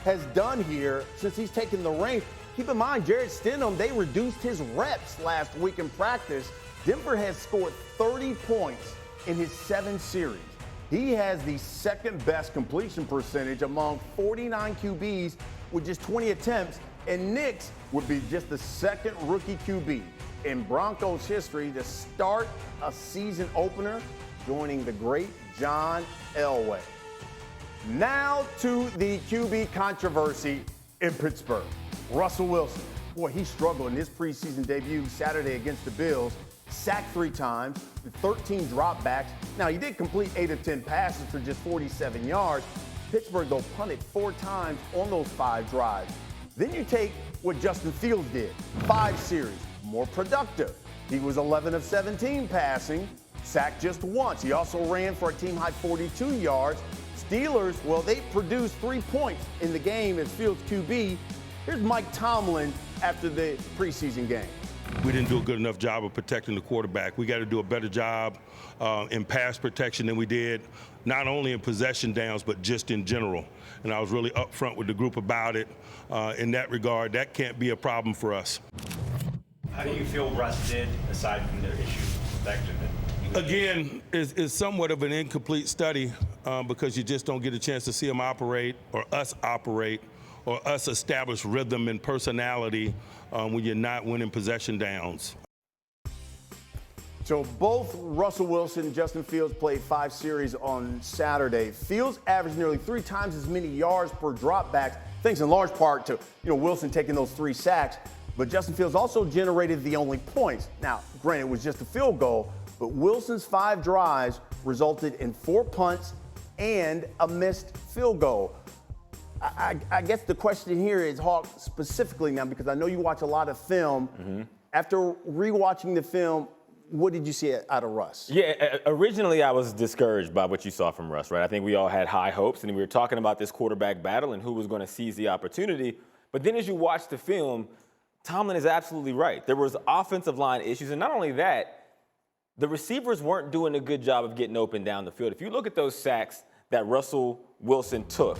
has done here since he's taken the reins. Keep in mind, Jarrett Stidham, they reduced his reps last week in practice. Denver has scored 30 points in his 7 series. He has the second best completion percentage among 49 QBs with just 20 attempts, and Nix would be just the second rookie QB in Broncos history to start a season opener, joining the great John Elway. Now to the QB controversy in Pittsburgh. Russell Wilson. Boy, he struggled in his preseason debut Saturday against the Bills. Sacked 3 times, 13 dropbacks. Now, he did complete 8 of 10 passes for just 47 yards. Pittsburgh, though, punted 4 times on those 5 drives. Then you take what Justin Fields did. 5 series, more productive. He was 11 of 17 passing, sacked just once. He also ran for a team-high 42 yards. Steelers, well, they produced 3 points in the game as Fields QB. Here's Mike Tomlin after the preseason game. We didn't do a good enough job of protecting the quarterback. We got to do a better job in pass protection than we did, not only in possession downs, but just in general. And I was really upfront with the group about it. In that regard, that can't be a problem for us. How do you feel Russ did, aside from their issues affecting it? Again, it's somewhat of an incomplete study because you just don't get a chance to see him operate or us establish rhythm and personality when you're not winning possession downs. So both Russell Wilson and Justin Fields played 5 series on Saturday. Fields averaged nearly 3 times as many yards per dropback, thanks in large part to Wilson taking those 3 sacks. But Justin Fields also generated the only points. Now, granted, it was just a field goal, but Wilson's 5 drives resulted in 4 punts and a missed field goal. I guess the question here is, Hawk, specifically now, because I know you watch a lot of film. Mm-hmm. After rewatching the film, what did you see out of Russ? Yeah, originally I was discouraged by what you saw from Russ, right? I think we all had high hopes, and we were talking about this quarterback battle and who was going to seize the opportunity. But then as you watch the film, Tomlin is absolutely right. There was offensive line issues, and not only that, the receivers weren't doing a good job of getting open down the field. If you look at those sacks that Russell Wilson took,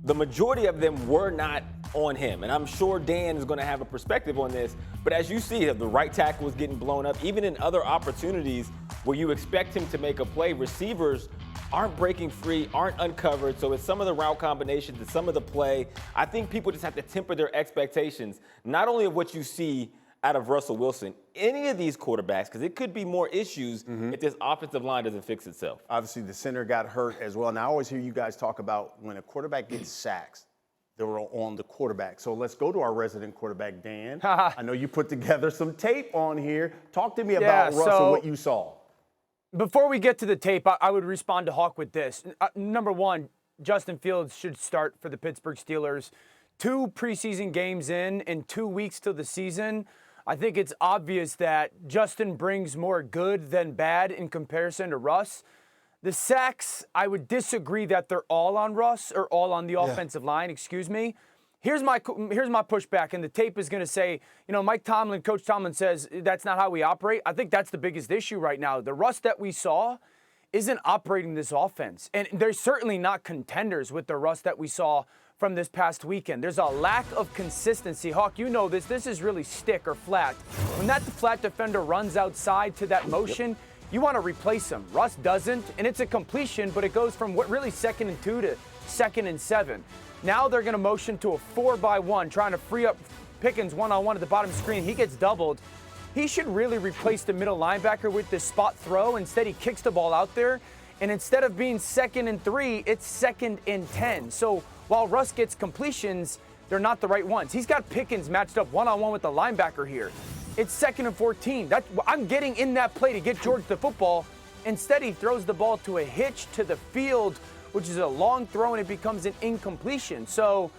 the majority of them were not on him. And I'm sure Dan is going to have a perspective on this. But as you see, the right tackle was getting blown up. Even in other opportunities where you expect him to make a play, receivers aren't breaking free, aren't uncovered. So it's some of the route combinations, it's some of the play. I think people just have to temper their expectations, not only of what you see out of Russell Wilson, any of these quarterbacks, because it could be more issues if this offensive line doesn't fix itself. Obviously, the center got hurt as well. And I always hear you guys talk about when a quarterback gets sacks, they're on the quarterback. So let's go to our resident quarterback, Dan. I know you put together some tape on here. Talk to me about Russell, what you saw. Before we get to the tape, I would respond to Hawk with this. Number one, Justin Fields should start for the Pittsburgh Steelers. 2 preseason games in 2 weeks to the season. I think it's obvious that Justin brings more good than bad in comparison to Russ. The sacks, I would disagree that they're all on Russ or all on the offensive line, excuse me. Here's my pushback, and the tape is going to say, Mike Tomlin, Coach Tomlin says that's not how we operate. I think that's the biggest issue right now. The Russ that we saw isn't operating this offense, and they're certainly not contenders with the Russ that we saw from this past weekend. There's a lack of consistency. Hawk, you know this. This is really stick or flat. When that flat defender runs outside to that motion, you want to replace him. Russ doesn't, and it's a completion, but it goes from what really 2nd and 2 to 2nd and 7. Now they're going to motion to a 4-by-1, trying to free up Pickens one-on-one at the bottom screen. He gets doubled. He should really replace the middle linebacker with this spot throw. Instead, he kicks the ball out there, and instead of being 2nd and 3, it's 2nd and 10. So while Russ gets completions, they're not the right ones. He's got Pickens matched up one-on-one with the linebacker here. It's 2nd and 14. I'm getting in that play to get George the football. Instead, he throws the ball to a hitch to the field, which is a long throw, and it becomes an incompletion. So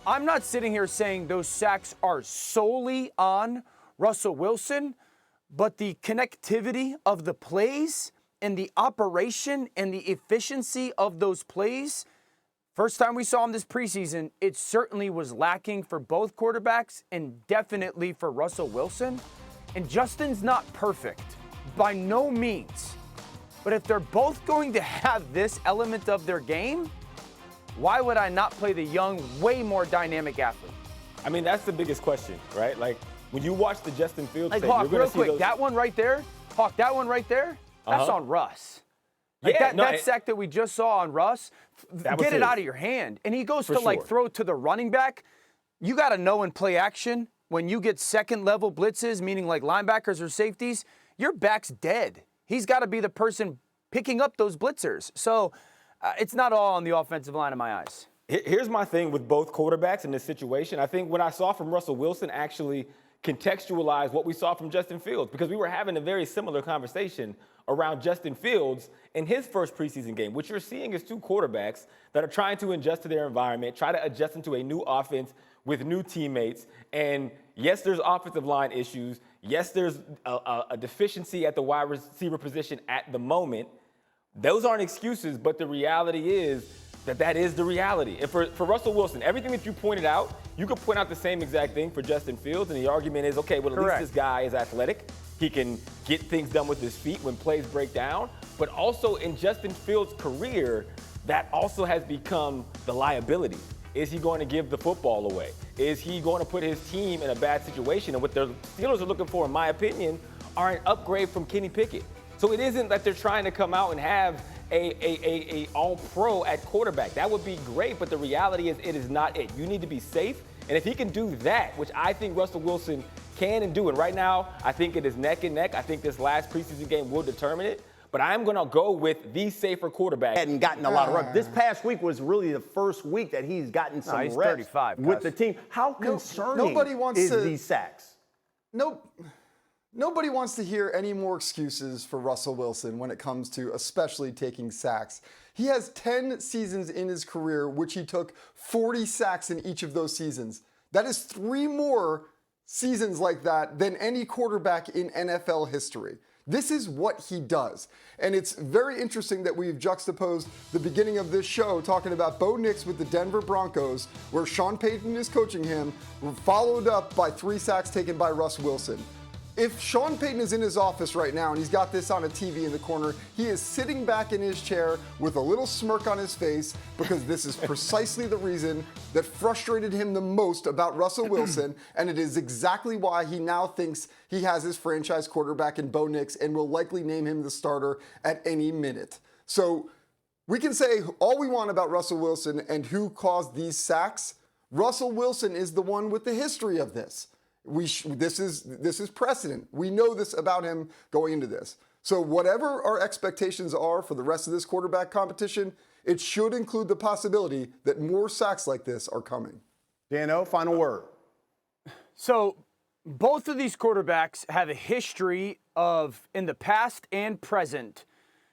I'm not sitting here saying those sacks are solely on Russell Wilson, but the connectivity of the plays and the operation and the efficiency of those plays, first time we saw him this preseason, it certainly was lacking for both quarterbacks and definitely for Russell Wilson. And Justin's not perfect, by no means. But if they're both going to have this element of their game, why would I not play the young, way more dynamic athlete? I mean, that's the biggest question, right? Like, when you watch the Justin Fields Like, tape, Hawk, you're going real to see quick, those. that one right there, Hawk, that one right there, that's on Russ. Like that sack that we just saw on Russ, get it out of your hand. And he goes to, like, throw to the running back. You got to know in play action, when you get second-level blitzes, meaning like linebackers or safeties, your back's dead. He's got to be the person picking up those blitzers. So it's not all on the offensive line in my eyes. Here's my thing with both quarterbacks in this situation. I think what I saw from Russell Wilson actually contextualized what we saw from Justin Fields, because we were having a very similar conversation around Justin Fields in his first preseason game. What you're seeing is two quarterbacks that are trying to adjust to their environment, try to adjust into a new offense with new teammates. And yes, there's offensive line issues. Yes, there's a deficiency at the wide receiver position at the moment. Those aren't excuses, but the reality is that is the reality. And for Russell Wilson, everything that you pointed out, you could point out the same exact thing for Justin Fields, and the argument is, okay, well, at least this guy is athletic. He can get things done with his feet when plays break down. But also in Justin Fields' career, that also has become the liability. Is he going to give the football away? Is he going to put his team in a bad situation? And what the Steelers are looking for, in my opinion, are an upgrade from Kenny Pickett. So it isn't that they're trying to come out and have a all-pro at quarterback. That would be great, but the reality is it is not it. You need to be safe, and if he can do that, which I think Russell Wilson can and do, and right now I think it is neck and neck. I think this last preseason game will determine it, but I'm going to go with the safer quarterback. Hadn't gotten a lot of reps. This past week was really the first week that he's gotten some he's reps 35, with the team. How concerning is these sacks? Nobody wants to hear any more excuses for Russell Wilson when it comes to especially taking sacks. He has 10 seasons in his career, which he took 40 sacks in each of those seasons. That is 3 more seasons like that than any quarterback in NFL history. This is what he does. And it's very interesting that we've juxtaposed the beginning of this show talking about Bo Nix with the Denver Broncos, where Sean Payton is coaching him, followed up by 3 sacks taken by Russ Wilson. If Sean Payton is in his office right now and he's got this on a TV in the corner, he is sitting back in his chair with a little smirk on his face, because this is precisely the reason that frustrated him the most about Russell Wilson, and it is exactly why he now thinks he has his franchise quarterback in Bo Nix and will likely name him the starter at any minute. So we can say all we want about Russell Wilson and who caused these sacks. Russell Wilson is the one with the history of this. This is precedent. We know this about him going into this. So whatever our expectations are for the rest of this quarterback competition, it should include the possibility that more sacks like this are coming. Dano, final word. So both of these quarterbacks have a history of, in the past and present,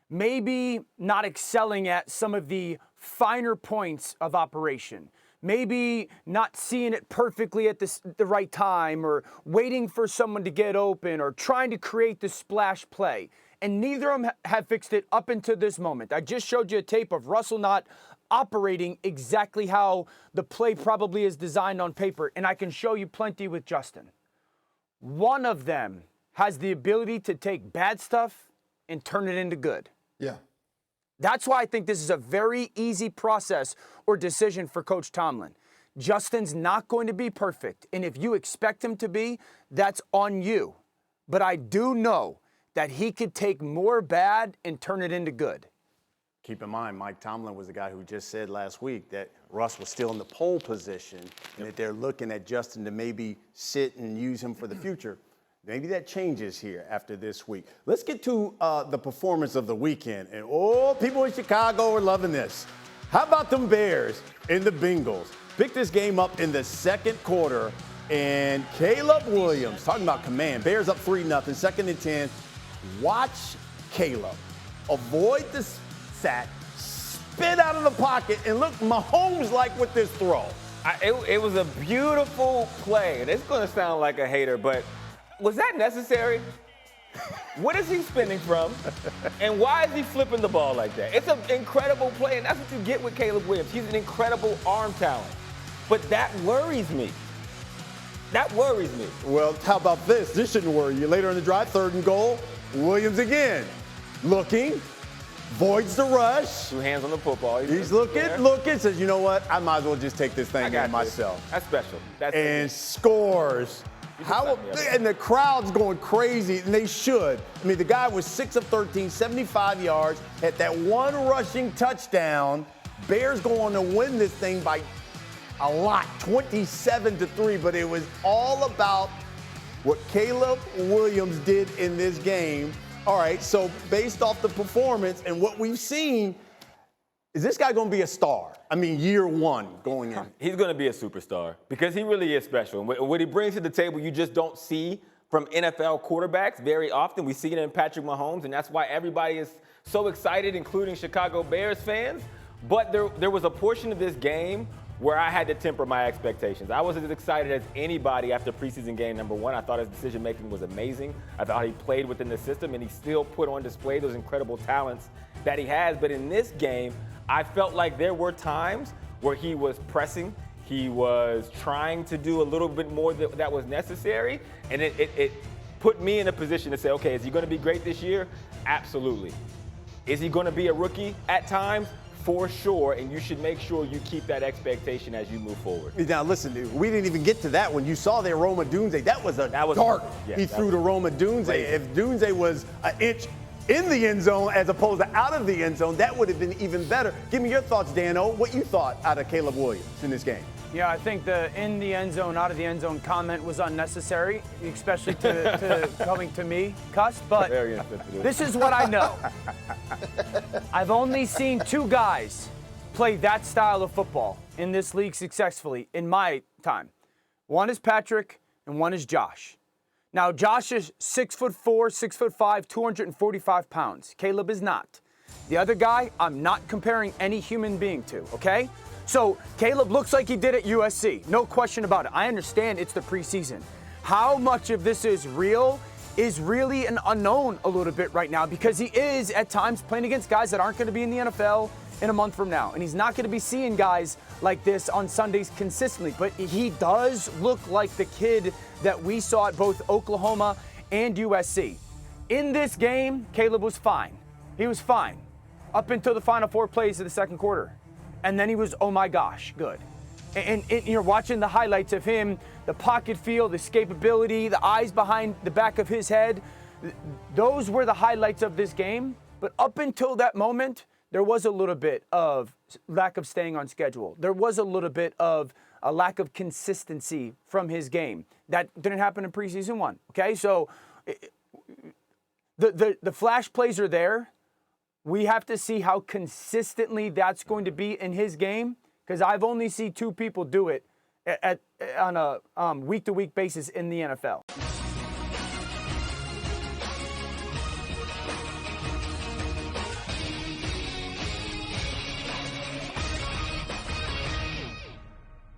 maybe not excelling at some of the finer points of operation. Maybe not seeing it perfectly at the right time, or waiting for someone to get open, or trying to create the splash play. And neither of them have fixed it up until this moment. I just showed you a tape of Russell not operating exactly how the play probably is designed on paper, and I can show you plenty with Justin. One of them has the ability to take bad stuff and turn it into good. Yeah. That's why I think this is a very easy process or decision for Coach Tomlin. Justin's not going to be perfect, and if you expect him to be, that's on you. But I do know that he could take more bad and turn it into good. Keep in mind, Mike Tomlin was the guy who just said last week that Russ was still in the pole position and that they're looking at Justin to maybe sit and use him for the future. Maybe that changes here after this week. Let's get to the performance of the weekend. And, people in Chicago are loving this. How about them Bears and the Bengals? Picked this game up in the second quarter, and Caleb Williams, talking about command. Bears up 3-0, 2nd and 10. Watch Caleb avoid the sack, spit out of the pocket, and look Mahomes-like with this throw. It was a beautiful play, and it's going to sound like a hater, but was that necessary? What is he spinning from? And why is he flipping the ball like that? It's an incredible play, and that's what you get with Caleb Williams. He's an incredible arm talent. But that worries me. That worries me. Well, how about this? This shouldn't worry you. Later in the drive, 3rd and goal, Williams again. Looking, voids the rush. 2 hands on the football. He's looking, says, you know what? I might as well just take this thing in myself. That's special. And scores. And the crowd's going crazy, and they should. I mean, the guy was 6 of 13, 75 yards, had that one rushing touchdown. Bears go on to win this thing by a lot, 27-3, but it was all about what Caleb Williams did in this game. All right, so based off the performance and what we've seen, is this guy going to be a star? I mean, year one going in. He's going to be a superstar because he really is special. What he brings to the table, you just don't see from NFL quarterbacks very often. We see it in Patrick Mahomes, and that's why everybody is so excited, including Chicago Bears fans. But there was a portion of this game where I had to temper my expectations. I was as excited as anybody after preseason game number 1. I thought his decision-making was amazing. I thought he played within the system, and he still put on display those incredible talents that he has. But in this game, I felt like there were times where he was pressing. He was trying to do a little bit more that was necessary, and it put me in a position to say, okay, is he going to be great this year? Absolutely. Is he going to be a rookie at times? For sure, and you should make sure you keep that expectation as you move forward. Now, listen, dude, we didn't even get to that when you saw the Roma Dunze. That was dart he threw to Roma Dunze. If Dunze was an inch in the end zone as opposed to out of the end zone, that would have been even better. Give me your thoughts, Dano, what you thought out of Caleb Williams in this game. Yeah, I think the in the end zone, out of the end zone comment was unnecessary, especially to coming to me, Cuss. But this is what I know. I've only seen 2 guys play that style of football in this league successfully in my time. One is Patrick and one is Josh. Now, Josh is 6'4", 6'5", 245 pounds. Caleb is not. The other guy, I'm not comparing any human being to, okay? So Caleb looks like he did at USC. No question about it. I understand it's the preseason. How much of this is real is really an unknown a little bit right now because he is at times playing against guys that aren't going to be in the NFL in a month from now. And he's not going to be seeing guys like this on Sundays consistently. But he does look like the kid that we saw at both Oklahoma and USC. In this game, Caleb was fine. He was fine up until the final 4 plays of the second quarter. And then he was, oh my gosh, good. And you're watching the highlights of him, the pocket feel, the escapability, the eyes behind the back of his head. Those were the highlights of this game. But up until that moment, there was a little bit of lack of staying on schedule. There was a little bit of a lack of consistency from his game. That didn't happen in preseason 1, okay? So the flash plays are there. We have to see how consistently that's going to be in his game because I've only seen 2 people do it on a week-to-week basis in the NFL.